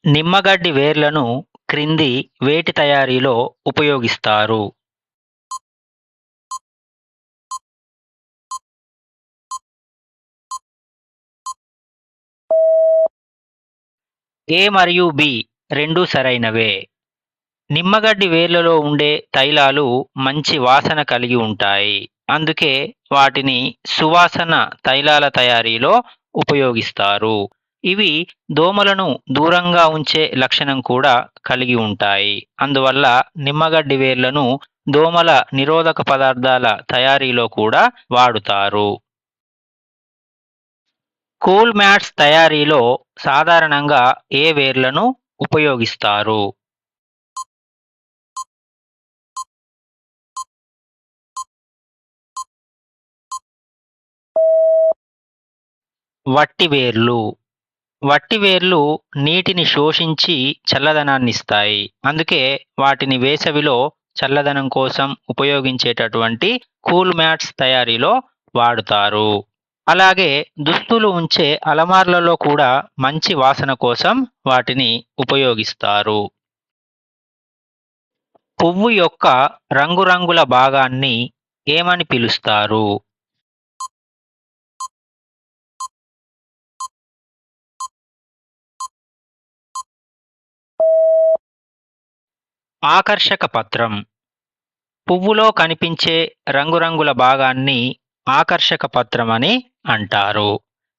నిమ్మగడ్డి వేర్లను క్రింది వేటి తయారీలో ఉపయోగిస్తారు? ఏ మరియు బి రెండూ సరైనవే. నిమ్మగడ్డి వేర్లలో ఉండే తైలాలు మంచి వాసన కలిగి ఉంటాయి. అందుకే వాటిని సువాసన తైలాల తయారీలో ఉపయోగిస్తారు. ఇవి దోమలను దూరంగా ఉంచే లక్షణం కూడా కలిగి ఉంటాయి. అందువల్ల నిమ్మగడ్డి వేర్లను దోమల నిరోధక పదార్థాల తయారీలో కూడా వాడుతారు. కూల్ మ్యాట్స్ తయారీలో సాధారణంగా ఏ వేర్లను ఉపయోగిస్తారు? వట్టి వేర్లు. వట్టి వేర్లు నీటిని శోషించి చల్లదనాన్నిస్తాయి. అందుకే వాటిని వేసవిలో చల్లదనం కోసం ఉపయోగించేటటువంటి కూల్ మ్యాట్స్ తయారీలో వాడుతారు. అలాగే దుస్తులు ఉంచే అలమార్లలో కూడా మంచి వాసన కోసం వాటిని ఉపయోగిస్తారు. పువ్వు యొక్క రంగురంగుల భాగాన్ని ఏమని పిలుస్తారు? ఆకర్షక పత్రం. పువ్వులో కనిపించే రంగురంగుల భాగాన్ని ఆకర్షక పత్రం అని అంటారు.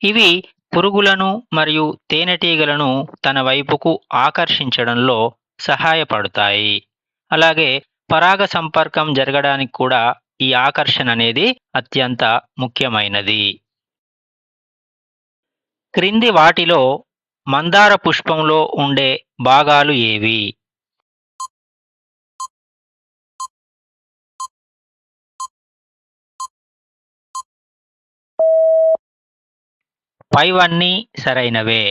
ఇవి పురుగులను మరియు తేనెటీగలను తన వైపుకు ఆకర్షించడంలో సహాయపడతాయి. అలాగే పరాగ సంపర్కం జరగడానికి కూడా ఈ ఆకర్షణ అనేది అత్యంత ముఖ్యమైనది. క్రింది వాటిలో మందార పుష్పంలో ఉండే భాగాలు ఏవి? పైవన్నీ సరైనవే.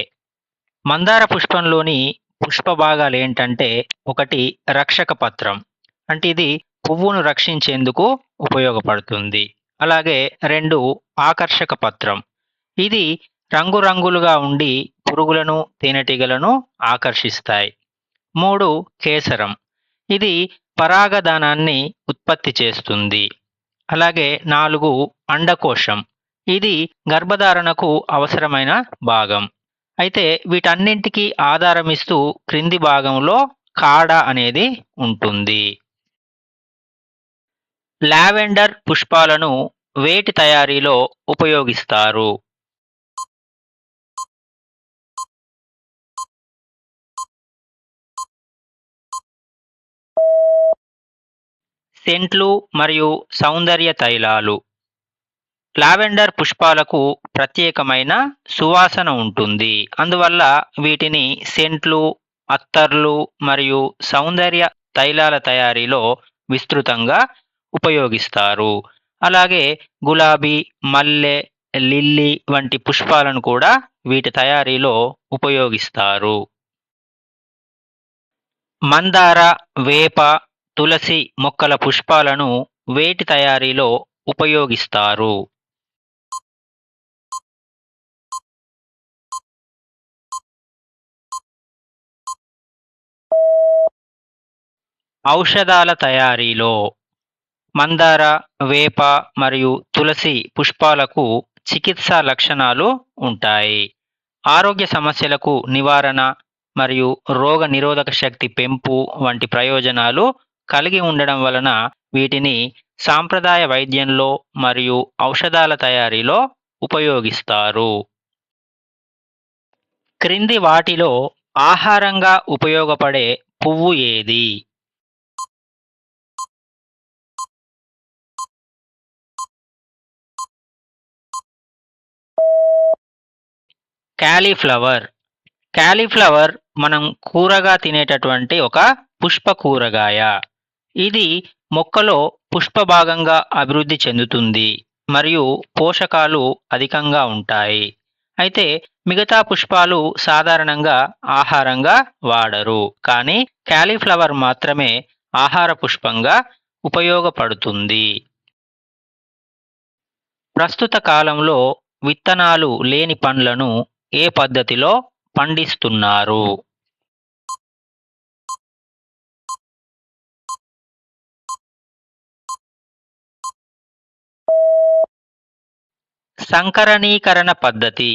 మందార పుష్పంలోని పుష్ప భాగాలేంటంటే, ఒకటి రక్షక పత్రం. అంటే ఇది పువ్వును రక్షించేందుకు ఉపయోగపడుతుంది. అలాగే 2 ఆకర్షక పత్రం. ఇది రంగురంగులుగా ఉండి పురుగులను, తేనెటీగలను ఆకర్షిస్తాయి. 3 కేసరం. ఇది పరాగధానాన్ని ఉత్పత్తి చేస్తుంది. అలాగే 4 అండకోశం. ఇది గర్భధారణకు అవసరమైన భాగం. అయితే వీటన్నింటికి ఆధారమిస్తూ క్రింది భాగంలో కాడ అనేది ఉంటుంది. లావెండర్ పుష్పాలను వేటి తయారీలో ఉపయోగిస్తారు? సెంట్లు మరియు సౌందర్య తైలాలు. లావెండర్ పుష్పాలకు ప్రత్యేకమైన సువాసన ఉంటుంది. అందువల్ల వీటిని సెంట్లు, అత్తర్లు మరియు సౌందర్య తైలాల తయారీలో విస్తృతంగా ఉపయోగిస్తారు. అలాగే గులాబీ, మల్లె, లిల్లీ వంటి పుష్పాలను కూడా వీటి తయారీలో ఉపయోగిస్తారు. మందార, వేప, తులసి మొక్కల పుష్పాలను వేటి తయారీలో ఉపయోగిస్తారు? ఔషధాల తయారీలో. మందార, వేప మరియు తులసి పుష్పాలకు చికిత్సా లక్షణాలు ఉంటాయి. ఆరోగ్య సమస్యలకు నివారణ మరియు రోగ నిరోధక శక్తి పెంపు వంటి ప్రయోజనాలు కలిగి ఉండడం వలన వీటిని సాంప్రదాయ వైద్యంలో మరియు ఔషధాల తయారీలో ఉపయోగిస్తారు. క్రింది వాటిలో ఆహారంగా ఉపయోగపడే పువ్వు ఏది? కాలీఫ్లవర్. కాలీఫ్లవర్ మనం కూరగా తినేటటువంటి ఒక పుష్ప కూరగాయ. ఇది మొక్కలో పుష్ప భాగంగా అభివృద్ధి చెందుతుంది మరియు పోషకాలు అధికంగా ఉంటాయి. అయితే మిగతా పుష్పాలు సాధారణంగా ఆహారంగా వాడరు. కానీ కాలీఫ్లవర్ మాత్రమే ఆహార పుష్పంగా ఉపయోగపడుతుంది. ప్రస్తుత కాలంలో విత్తనాలు లేని పండ్లను ఏ పద్ధతిలో పండిస్తున్నారు? సంకరణీకరణ పద్ధతి.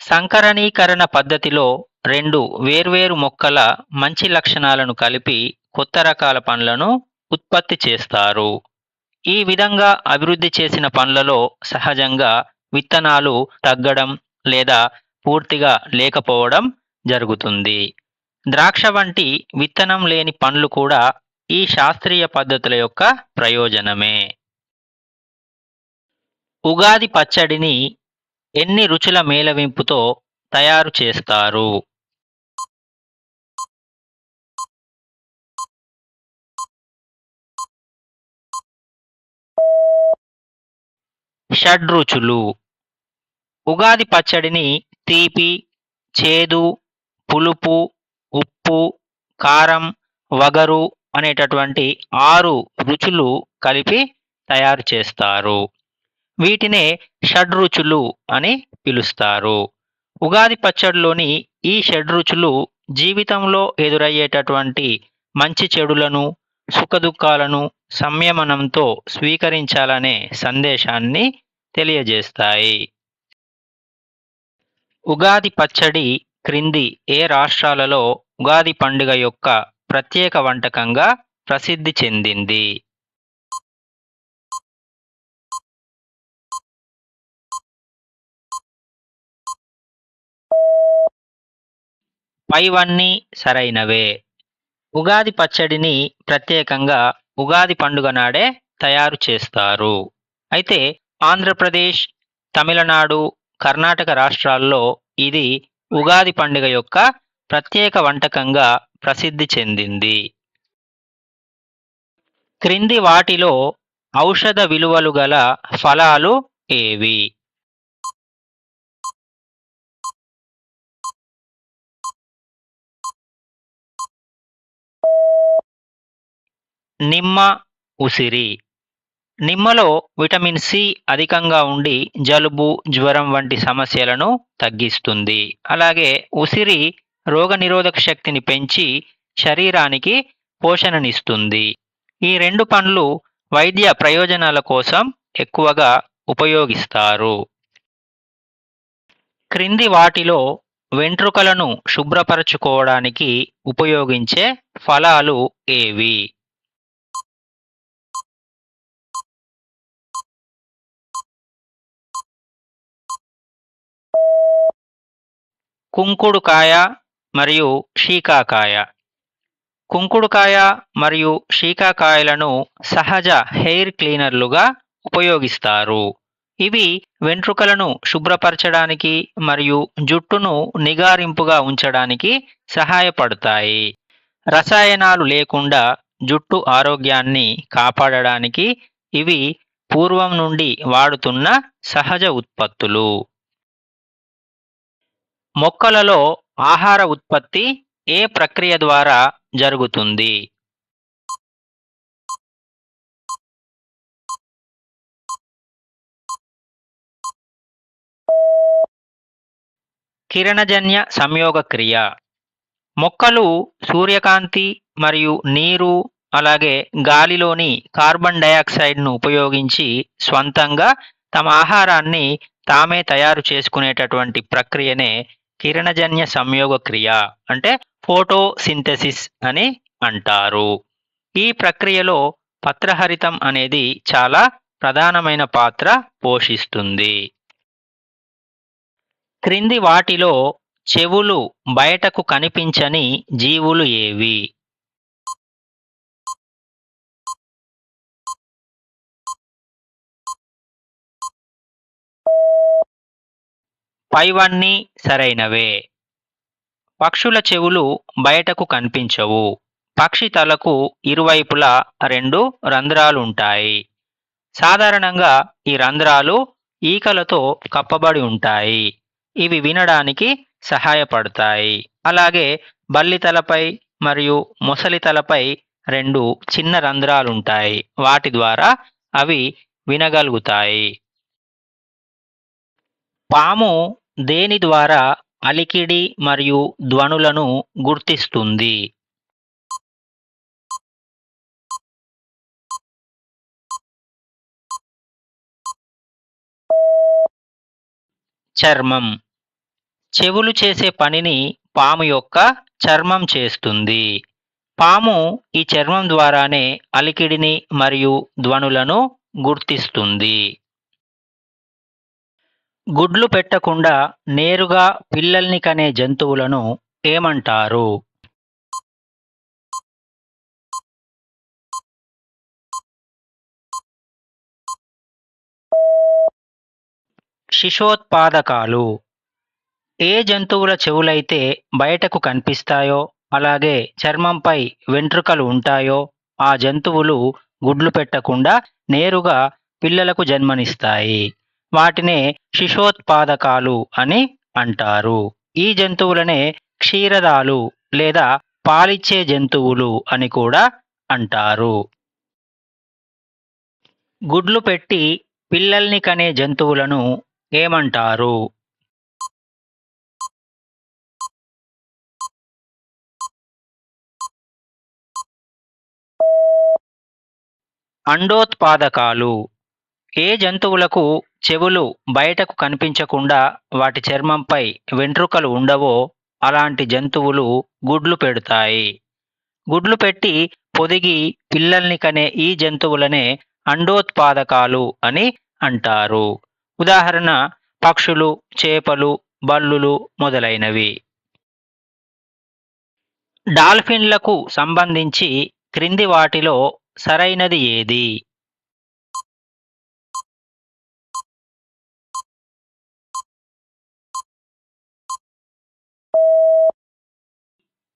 సంకరణీకరణ పద్ధతిలో రెండు వేర్వేరు మొక్కల మంచి లక్షణాలను కలిపి కొత్త రకాల పండ్లను ఉత్పత్తి చేస్తారు. ఈ విధంగా అభివృద్ధి చేసిన పండ్లలో సహజంగా విత్తనాలు తగ్గడం లేదా పూర్తిగా లేకపోవడం జరుగుతుంది. ద్రాక్ష వంటి విత్తనం లేని పండ్లు కూడా ఈ శాస్త్రీయ పద్ధతుల యొక్క ప్రయోజనమే. ఉగాది పచ్చడిని ఎన్ని రుచుల మేళవింపుతో తయారు చేస్తారు? షడ్రుచులు. ఉగాది పచ్చడిని తీపి, చేదు, పులుపు, ఉప్పు, కారం, వగరు అనేటటువంటి 6 రుచులు కలిపి తయారు చేస్తారు. వీటినే షడ్రుచులు అని పిలుస్తారు. ఉగాది పచ్చడిలోని ఈ షడ్రుచులు జీవితంలో ఎదురయ్యేటటువంటి మంచి చెడులను, సుఖదుఖాలను సంయమనంతో స్వీకరించాలనే సందేశాన్ని తెలియజేస్తాయి. ఉగాది పచ్చడి క్రింది ఏ రాష్ట్రాలలో ఉగాది పండుగ యొక్క ప్రత్యేక వంటకంగా ప్రసిద్ధి చెందింది? పైవన్నీ సరైనవే. ఉగాది పచ్చడిని ప్రత్యేకంగా ఉగాది పండుగ నాడే తయారు చేస్తారు. అయితే ఆంధ్రప్రదేశ్, తమిళనాడు, కర్ణాటక రాష్ట్రాల్లో ఇది ఉగాది పండుగ యొక్క ప్రత్యేక వంటకంగా ప్రసిద్ధి చెందింది. క్రింది వాటిలో ఔషధ విలువలు గల ఫలాలు ఏవి? నిమ్మ, ఉసిరి. నిమ్మలో విటమిన్ సి అధికంగా ఉండి జలుబు, జ్వరం వంటి సమస్యలను తగ్గిస్తుంది. అలాగే ఉసిరి రోగనిరోధక శక్తిని పెంచి శరీరానికి పోషణనిస్తుంది. ఈ రెండు పండ్లు వైద్య ప్రయోజనాల కోసం ఎక్కువగా ఉపయోగిస్తారు. క్రింది వాటిలో వెంట్రుకలను శుభ్రపరచుకోవడానికి ఉపయోగించే ఫలాలు ఏవి? కుంకుడుకాయ మరియు శీకాకాయ. కుంకుడుకాయ మరియు శీకాకాయలను సహజ హెయిర్ క్లీనర్లుగా ఉపయోగిస్తారు. ఇవి వెంట్రుకలను శుభ్రపరచడానికి మరియు జుట్టును నిగారింపుగా ఉంచడానికి సహాయపడతాయి. రసాయనాలు లేకుండా జుట్టు ఆరోగ్యాన్ని కాపాడడానికి ఇవి పూర్వం నుండి వాడుతున్న సహజ ఉత్పత్తులు. మొక్కలలో ఆహార ఉత్పత్తి ఏ ప్రక్రియ ద్వారా జరుగుతుంది? కిరణజన్య సంయోగ క్రియ. మొక్కలు సూర్యకాంతి మరియు నీరు అలాగే గాలిలోని కార్బన్ డయాక్సైడ్ను ఉపయోగించి స్వంతంగా తమ ఆహారాన్ని తామే తయారు చేసుకునేటటువంటి ప్రక్రియనే కిరణజన్య సంయోగ క్రియ అంటే ఫోటోసింథసిస్ అని అంటారు. ఈ ప్రక్రియలో పత్రహరితం అనేది చాలా ప్రధానమైన పాత్ర పోషిస్తుంది. క్రింది వాటిలో చెవులు బయటకు కనిపించని జీవులు ఏవి? పైవన్నీ సరైనవే. పక్షుల చెవులు బయటకు కనిపించవు. పక్షి తలకు ఇరువైపులా 2 రంధ్రాలుంటాయి. సాధారణంగా ఈ రంధ్రాలు ఈకలతో కప్పబడి ఉంటాయి. ఇవి వినడానికి సహాయపడతాయి. అలాగే బల్లి తలపై మరియు మొసలి తలపై 2 చిన్న రంధ్రాలుంటాయి. వాటి ద్వారా అవి వినగలుగుతాయి. పాము దేని ద్వారా అలికిడి మరియు ధ్వనులను గుర్తిస్తుంది? చర్మం. చెవులు చేసే పనిని పాము యొక్క చర్మం చేస్తుంది. పాము ఈ చర్మం ద్వారానే అలికిడిని మరియు ధ్వనులను గుర్తిస్తుంది. గుడ్లు పెట్టకుండా నేరుగా పిల్లల్ని కనే జంతువులను ఏమంటారు? శిశోత్పాదకాలు. ఏ జంతువుల చెవులైతే బయటకు కనిపిస్తాయో, అలాగే చర్మంపై వెంట్రుకలు ఉంటాయో ఆ జంతువులు గుడ్లు పెట్టకుండా నేరుగా పిల్లలకు జన్మనిస్తాయి. వాటినే శిశోత్పాదకాలు అని అంటారు. ఈ జంతువులనే క్షీరదాలు లేదా పాలిచ్చే జంతువులు అని కూడా అంటారు. గుడ్లు పెట్టి పిల్లల్ని కనే జంతువులను ఏమంటారు? అండోత్పాదకాలు. ఏ జంతువులకు చెవులు బయటకు కనిపించకుండా వాటి చర్మంపై వెంట్రుకలు ఉండవో అలాంటి జంతువులు గుడ్లు పెడతాయి. గుడ్లు పెట్టి పొదిగి పిల్లల్ని కనే ఈ జంతువులనే అండోత్పాదకాలు అని అంటారు. ఉదాహరణ పక్షులు, చేపలు, బల్లులు మొదలైనవి. డాల్ఫిన్లకు సంబంధించి క్రింది వాటిలో సరైనది ఏది?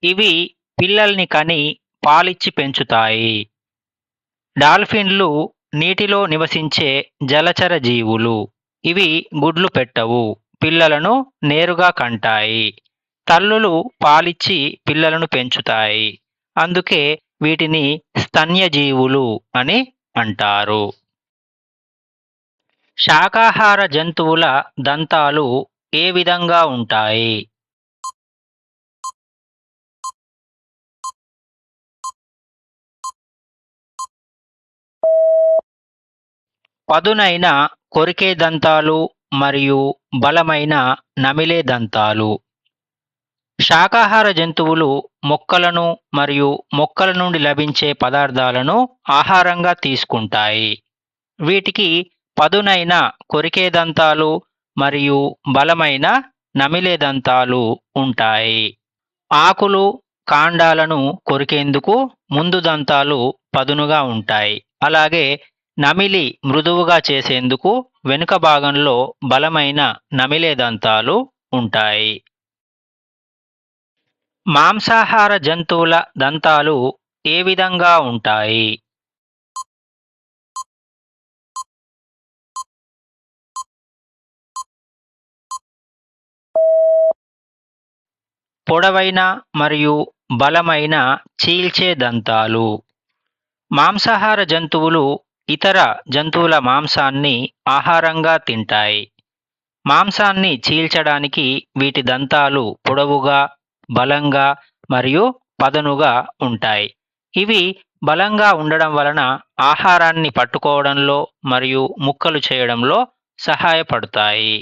ఇవి పిల్లల్ని కని పాలిచ్చి పెంచుతాయి. డాల్ఫిన్లు నీటిలో నివసించే జలచర జీవులు. ఇవి గుడ్లు పెట్టవు, పిల్లలను నేరుగా కంటాయి. తల్లులు పాలిచ్చి పిల్లలను పెంచుతాయి. అందుకే వీటిని స్తన్యజీవులు అని అంటారు. శాకాహార జంతువుల దంతాలు ఏ విధంగా ఉంటాయి? పదునైన కొరికే దంతాలు మరియు బలమైన నమిలే దంతాలు. శాకాహార జంతువులు మొక్కలను మరియు మొక్కల నుండి లభించే పదార్థాలను ఆహారంగా తీసుకుంటాయి. వీటికి పదునైన కొరికే దంతాలు మరియు బలమైన నమిలే దంతాలు ఉంటాయి. ఆకులు, కాండాలను కొరికేందుకు ముందు దంతాలు పదునుగా ఉంటాయి. అలాగే నమిలి మృదువుగా చేసేందుకు వెనుక భాగంలో బలమైన నమిలే దంతాలు ఉంటాయి. మాంసాహార జంతువుల దంతాలు ఏ విధంగా ఉంటాయి? పొడవైన మరియు బలమైన చీల్చే దంతాలు. మాంసాహార జంతువులు ఇతర జంతువుల మాంసాన్ని ఆహారంగా తింటాయి. మాంసాన్ని చీల్చడానికి వీటి దంతాలు పొడవుగా, బలంగా మరియు పదునుగా ఉంటాయి. ఇవి బలంగా ఉండడం వలన ఆహారాన్ని పట్టుకోవడంలో మరియు ముక్కలు చేయడంలో సహాయపడతాయి.